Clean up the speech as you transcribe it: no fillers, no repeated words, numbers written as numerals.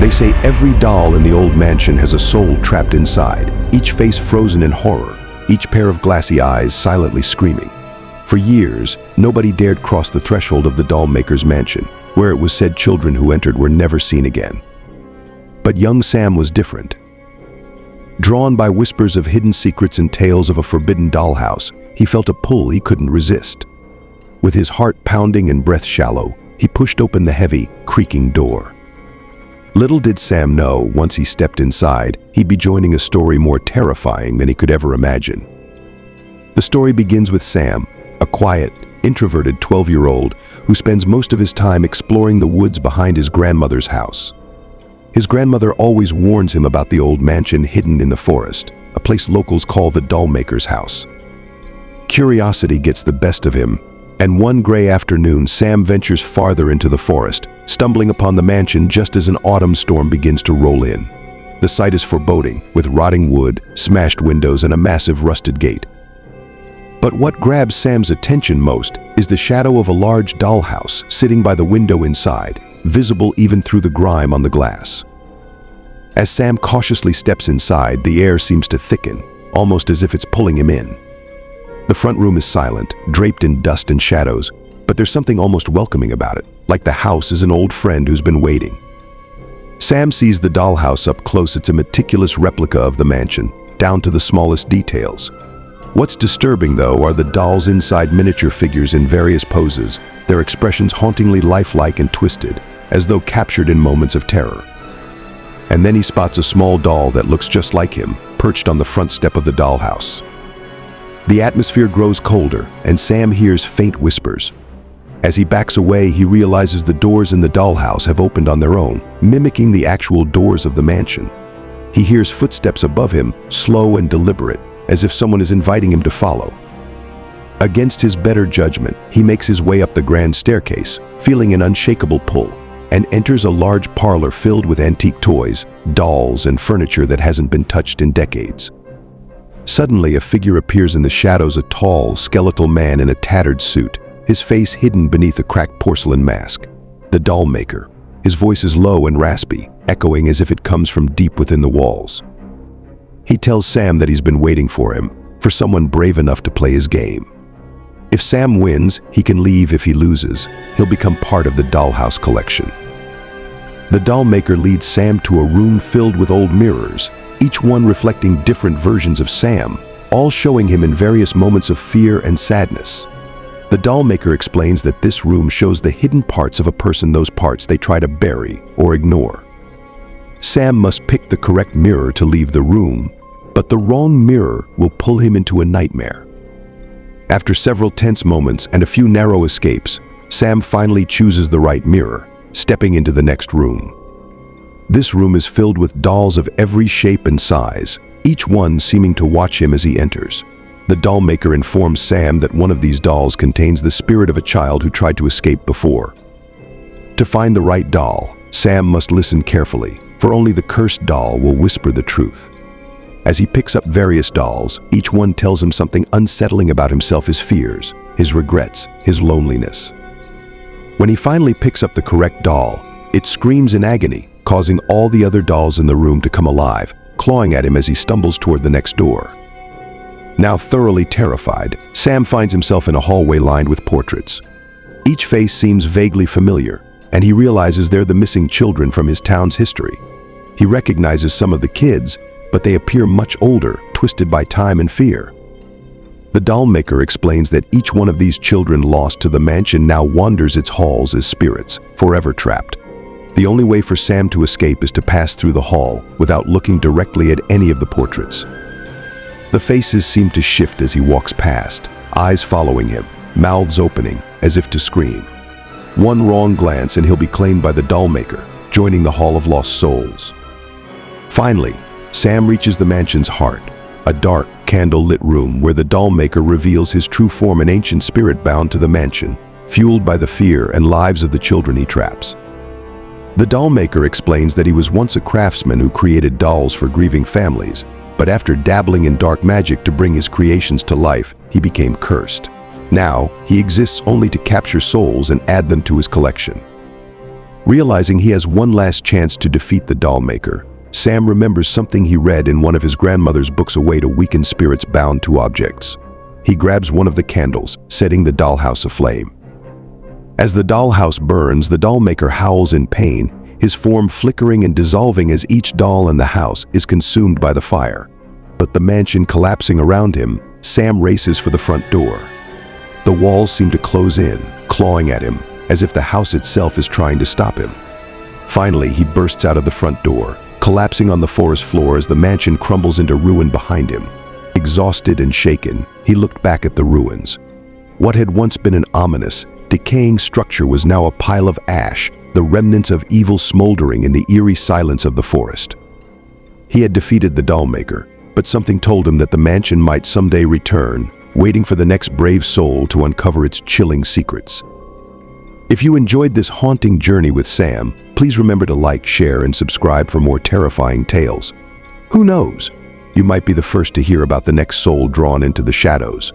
They say every doll in the old mansion has a soul trapped inside, each face frozen in horror, each pair of glassy eyes silently screaming. For years, nobody dared cross the threshold of the Dollmaker's mansion, where it was said children who entered were never seen again. But young Sam was different. Drawn by whispers of hidden secrets and tales of a forbidden dollhouse, he felt a pull he couldn't resist. With his heart pounding and breath shallow, he pushed open the heavy, creaking door. Little did Sam know, once he stepped inside, he'd be joining a story more terrifying than he could ever imagine. The story begins with Sam, a quiet, introverted 12-year-old who spends most of his time exploring the woods behind his grandmother's house. His grandmother always warns him about the old mansion hidden in the forest, a place locals call the Dollmaker's house. Curiosity gets the best of him, and one gray afternoon Sam ventures farther into the forest, stumbling upon the mansion just as an autumn storm begins to roll in. The sight is foreboding, with rotting wood, smashed windows, and a massive rusted gate. But what grabs Sam's attention most is the shadow of a large dollhouse sitting by the window inside, visible even through the grime on the glass. As Sam cautiously steps inside, the air seems to thicken, almost as if it's pulling him in. The front room is silent, draped in dust and shadows, but there's something almost welcoming about it, like the house is an old friend who's been waiting. Sam sees the dollhouse up close. It's a meticulous replica of the mansion, down to the smallest details. What's disturbing, though, are the dolls inside, miniature figures in various poses, their expressions hauntingly lifelike and twisted, as though captured in moments of terror. And then he spots a small doll that looks just like him, perched on the front step of the dollhouse. The atmosphere grows colder, and Sam hears faint whispers. As he backs away, he realizes the doors in the dollhouse have opened on their own, mimicking the actual doors of the mansion. He hears footsteps above him, slow and deliberate, as if someone is inviting him to follow. Against his better judgment, he makes his way up the grand staircase, feeling an unshakable pull, and enters a large parlor filled with antique toys, dolls, and furniture that hasn't been touched in decades. Suddenly, a figure appears in the shadows, a tall, skeletal man in a tattered suit, his face hidden beneath a cracked porcelain mask. The Dollmaker. His voice is low and raspy, echoing as if it comes from deep within the walls. He tells Sam that he's been waiting for him, for someone brave enough to play his game. If Sam wins, he can leave. If he loses, he'll become part of the Dollhouse collection. The Dollmaker leads Sam to a room filled with old mirrors, each one reflecting different versions of Sam, all showing him in various moments of fear and sadness. The Dollmaker explains that this room shows the hidden parts of a person, those parts they try to bury or ignore. Sam must pick the correct mirror to leave the room, but the wrong mirror will pull him into a nightmare. After several tense moments and a few narrow escapes, Sam finally chooses the right mirror, stepping into the next room. This room is filled with dolls of every shape and size, each one seeming to watch him as he enters. The Dollmaker informs Sam that one of these dolls contains the spirit of a child who tried to escape before. To find the right doll, Sam must listen carefully, for only the cursed doll will whisper the truth. As he picks up various dolls, each one tells him something unsettling about himself, his fears, his regrets, his loneliness. When he finally picks up the correct doll, it screams in agony, causing all the other dolls in the room to come alive, clawing at him as he stumbles toward the next door. Now thoroughly terrified, Sam finds himself in a hallway lined with portraits. Each face seems vaguely familiar, and he realizes they're the missing children from his town's history. He recognizes some of the kids, but they appear much older, twisted by time and fear. The Dollmaker explains that each one of these children lost to the mansion now wanders its halls as spirits, forever trapped. The only way for Sam to escape is to pass through the hall without looking directly at any of the portraits. The faces seem to shift as he walks past, eyes following him, mouths opening as if to scream. One wrong glance and he'll be claimed by the Dollmaker, joining the Hall of Lost Souls. Finally, Sam reaches the mansion's heart, a dark, candle-lit room where the Dollmaker reveals his true form, an ancient spirit bound to the mansion, fueled by the fear and lives of the children he traps. The Dollmaker explains that he was once a craftsman who created dolls for grieving families, but after dabbling in dark magic to bring his creations to life, he became cursed. Now, he exists only to capture souls and add them to his collection. Realizing he has one last chance to defeat the Dollmaker, Sam remembers something he read in one of his grandmother's books: a way to weaken spirits bound to objects. He grabs one of the candles, setting the dollhouse aflame. As the dollhouse burns, the Dollmaker howls in pain, his form flickering and dissolving as each doll in the house is consumed by the fire. But the mansion collapsing around him, Sam races for the front door. The walls seem to close in, clawing at him, as if the house itself is trying to stop him. Finally, he bursts out of the front door, collapsing on the forest floor as the mansion crumbles into ruin behind him. Exhausted and shaken, he looked back at the ruins. What had once been an ominous, decaying structure was now a pile of ash, the remnants of evil smoldering in the eerie silence of the forest. He had defeated the Dollmaker, but something told him that the mansion might someday return, waiting for the next brave soul to uncover its chilling secrets. If you enjoyed this haunting journey with Sam, please remember to like, share, and subscribe for more terrifying tales. Who knows? You might be the first to hear about the next soul drawn into the shadows.